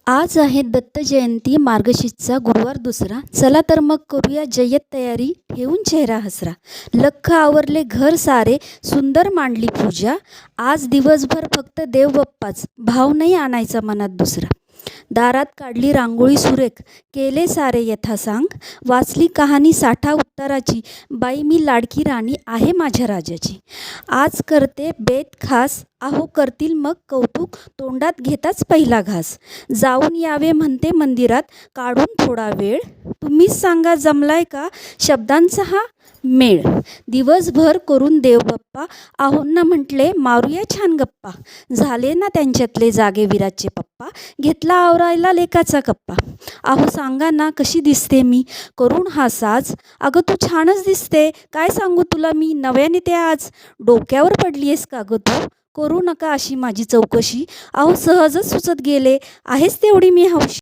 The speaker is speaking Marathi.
आज आहे दत्त जयंती, मार्गशीर्षचा गुरुवार दुसरा. चला तर मग करूया जय्यत तयारी, ठेवून चेहरा हसरा. लख्ख आवरले घर सारे, सुंदर मांडली पूजा. आज दिवसभर फक्त देव बाप्पाच, भाव नाही आणायचा मनात दुसरा. दारात काढली रांगोळी सुरेख, केले सारे यथासांग. वाचली कहाणी साठा उत्तराची, बाई मी लाडकी राणी आहे माझ्या राजाची. आज करते बेत खास, अहो करतील मग कौतुक, तोंडात घेताच पहिला घास. जाऊन यावे म्हणते मंदिरात, काढून थोडा वेळ. तुम्हीच सांगा जमलाय का शब्दांचा हा मेळ. दिवसभर करून देव बाप्पा, आहोंना म्हटले मारूया छान गप्पा. झाले ना त्यांच्यातले जागे विराजचे पप्पा, घेतला आवरायला लेकाचा कप्पा. अहो सांगा ना कशी दिसते मी, करून हा साज. अगं तू छानच दिसते, काय सांगू तुला मी, नव्याने ते आज. डोक्यावर पडलीयस का गं तू, करू नका अशी माझी चौकशी. अहो सहजच सुचत गेले, आहेच तेवढी मी हौशी.